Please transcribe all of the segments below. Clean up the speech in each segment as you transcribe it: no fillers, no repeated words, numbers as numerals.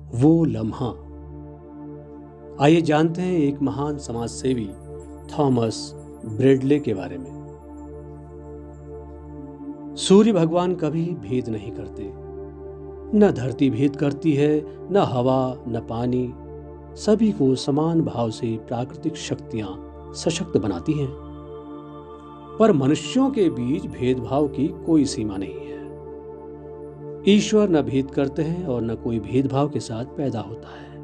वो लम्हा। आइए जानते हैं एक महान समाज सेवी थॉमस ब्रेडले के बारे में। सूर्य भगवान कभी भेद नहीं करते, न धरती भेद करती है, न हवा, न पानी। सभी को समान भाव से प्राकृतिक शक्तियां सशक्त बनाती हैं। पर मनुष्यों के बीच भेदभाव की कोई सीमा नहीं है। ईश्वर न भेद करते हैं और न कोई भेदभाव के साथ पैदा होता है।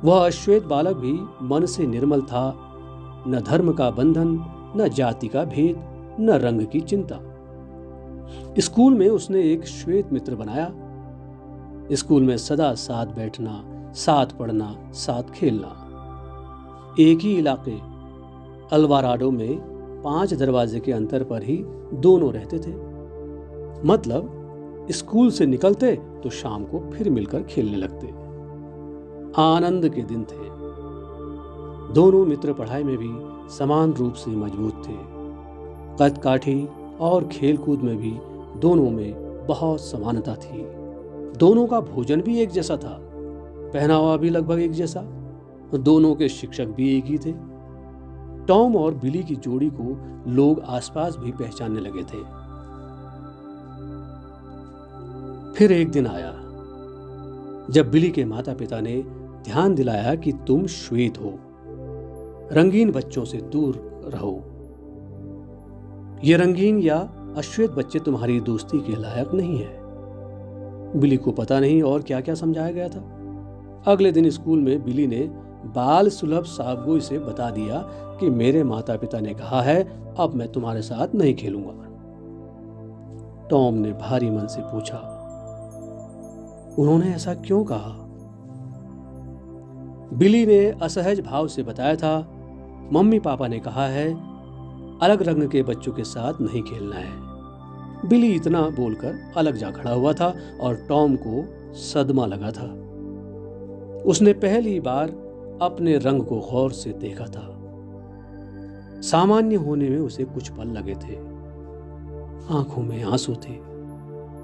वह अश्वेत बालक भी मन से निर्मल था, न धर्म का बंधन, न जाति का भेद, न रंग की चिंता। स्कूल में उसने एक श्वेत मित्र बनाया। स्कूल में सदा साथ बैठना, साथ पढ़ना, साथ खेलना। एक ही इलाके अल्वाराडो में 5 दरवाजे के अंतर पर ही दोनों रहते थे। मतलब स्कूल से निकलते तो शाम को फिर मिलकर खेलने लगते। आनंद के दिन थे। दोनों मित्र पढ़ाई में भी समान रूप से मजबूत थे। कद काठी और खेलकूद में भी दोनों में बहुत समानता थी। दोनों का भोजन भी एक जैसा था, पहनावा भी लगभग एक जैसा। दोनों के शिक्षक भी एक ही थे। टॉम और बिली की जोड़ी को लोग आसपास भी पहचानने लगे थे। फिर एक दिन आया जब बिली के माता पिता ने ध्यान दिलाया कि तुम श्वेत हो, रंगीन बच्चों से दूर रहो। ये रंगीन या अश्वेत बच्चे तुम्हारी दोस्ती के लायक नहीं है। बिली को पता नहीं और क्या क्या समझाया गया था। अगले दिन स्कूल में बिली ने बाल सुलभ साफगोई से बता दिया कि मेरे माता पिता ने कहा है अब मैं तुम्हारे साथ नहीं खेलूंगा। टॉम ने भारी मन से पूछा, उन्होंने ऐसा क्यों कहा? बिली ने असहज भाव से बताया था, मम्मी पापा ने कहा है अलग रंग के बच्चों के साथ नहीं खेलना है। बिली इतना बोलकर अलग जा खड़ा हुआ था और टॉम को सदमा लगा था। उसने पहली बार अपने रंग को गौर से देखा था। सामान्य होने में उसे कुछ पल लगे थे। आंखों में आंसू थे,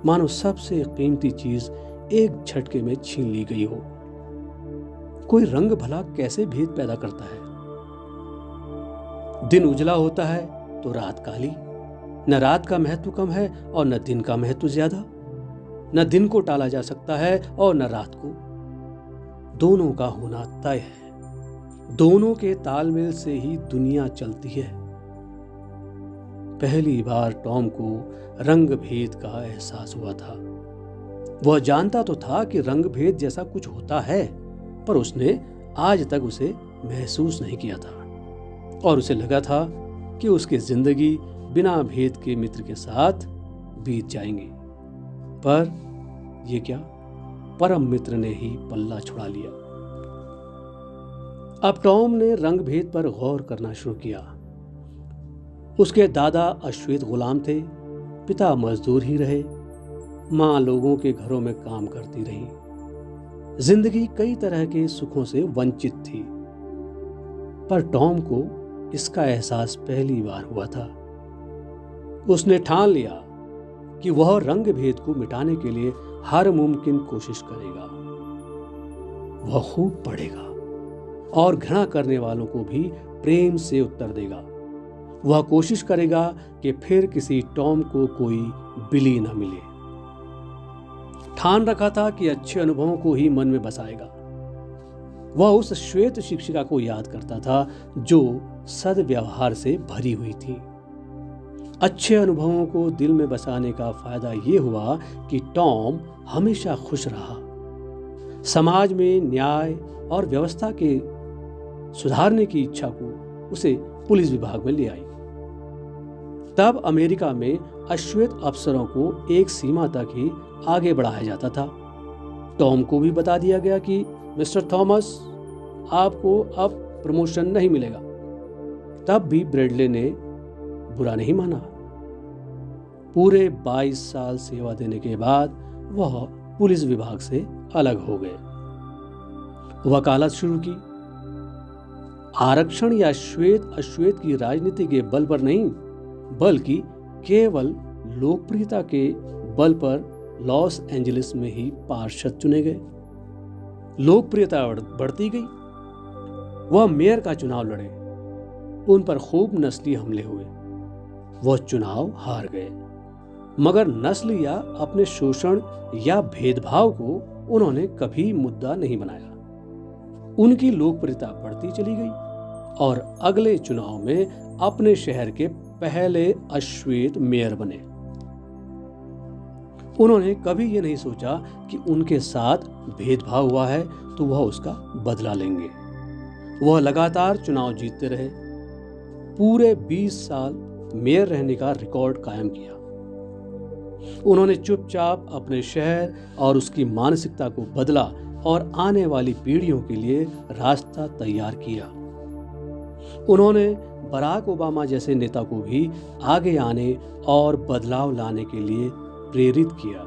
मानो सबसे कीमती चीज एक झटके में छीन ली गई हो। कोई रंग भला कैसे भेद पैदा करता है? दिन उजला होता है तो रात काली। न रात का महत्व कम है और न दिन का महत्व ज्यादा। न दिन को टाला जा सकता है और न रात को। दोनों का होना तय है। दोनों के तालमेल से ही दुनिया चलती है। पहली बार टॉम को रंग भेद का एहसास हुआ था। वह जानता तो था कि रंग भेद जैसा कुछ होता है, पर उसने आज तक उसे महसूस नहीं किया था और उसे लगा था कि उसकी जिंदगी बिना भेद के मित्र के साथ बीत जाएंगी। पर यह क्या, परम मित्र ने ही पल्ला छुड़ा लिया। अब टॉम ने रंग भेद पर गौर करना शुरू किया। उसके दादा अश्वेत गुलाम थे, पिता मजदूर ही रहे, मां लोगों के घरों में काम करती रही। जिंदगी कई तरह के सुखों से वंचित थी, पर टॉम को इसका एहसास पहली बार हुआ था। उसने ठान लिया कि वह रंग भेद को मिटाने के लिए हर मुमकिन कोशिश करेगा। वह खूब पढ़ेगा और घृणा करने वालों को भी प्रेम से उत्तर देगा। वह कोशिश करेगा कि फिर किसी टॉम को कोई बिली न मिले। ठान रखा था कि अच्छे अनुभवों को ही मन में बसाएगा। वह उस श्वेत शिक्षिका को याद करता था जो सद्व्यवहार से भरी हुई थी। अच्छे अनुभवों को दिल में बसाने का फायदा यह हुआ कि टॉम हमेशा खुश रहा। समाज में न्याय और व्यवस्था के सुधारने की इच्छा को उसे पुलिस विभाग में ले आई। तब अमेरिका में अश्वेत अफसरों को एक सीमा तक ही आगे बढ़ाया जाता था। टॉम को भी बता दिया गया कि मिस्टर थॉमस, आपको अब प्रमोशन नहीं मिलेगा। तब भी ब्रेडले ने बुरा नहीं माना। पूरे 22 साल सेवा देने के बाद वह पुलिस विभाग से अलग हो गए। वकालत शुरू की। आरक्षण या श्वेत अश्वेत की राजनीति के बल पर नहीं, बल्कि केवल लोकप्रियता के बल पर लॉस एंजलिस में ही पार्षद चुने गए। लोकप्रियता बढ़ती गई। वह मेयर का चुनाव लड़े, उन पर खूब नस्ली हमले हुए, वह चुनाव हार गए, मगर नस्ल या अपने शोषण या भेदभाव को उन्होंने कभी मुद्दा नहीं बनाया। उनकी लोकप्रियता बढ़ती चली गई और अगले चुनाव में अपने शहर के पहले अश्वेत मेयर बने। उन्होंने कभी यह नहीं सोचा कि उनके साथ भेदभाव हुआ है तो वह उसका बदला लेंगे। वह लगातार चुनाव जीतते रहे, पूरे 20 साल मेयर रहने का रिकॉर्ड कायम किया। उन्होंने चुपचाप अपने शहर और उसकी मानसिकता को बदला और आने वाली पीढ़ियों के लिए रास्ता तैयार किया। उन्होंने बराक ओबामा जैसे नेता को भी आगे आने और बदलाव लाने के लिए प्रेरित किया।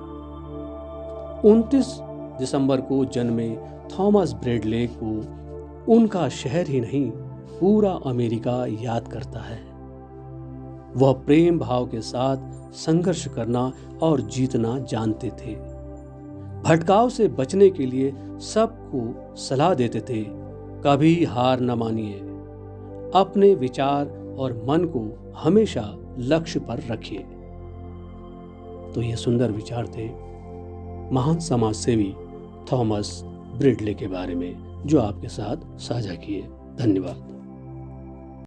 29 दिसंबर को जन्मे थॉमस ब्रैडले को उनका शहर ही नहीं, पूरा अमेरिका याद करता है। वह प्रेम भाव के साथ संघर्ष करना और जीतना जानते थे। भटकाव से बचने के लिए सबको सलाह देते थे, कभी हार न मानिए, अपने विचार और मन को हमेशा लक्ष्य पर रखिए। तो ये सुंदर विचार थे महान समाजसेवी थॉमस ब्रैडले के बारे में, जो आपके साथ साझा किए। धन्यवाद।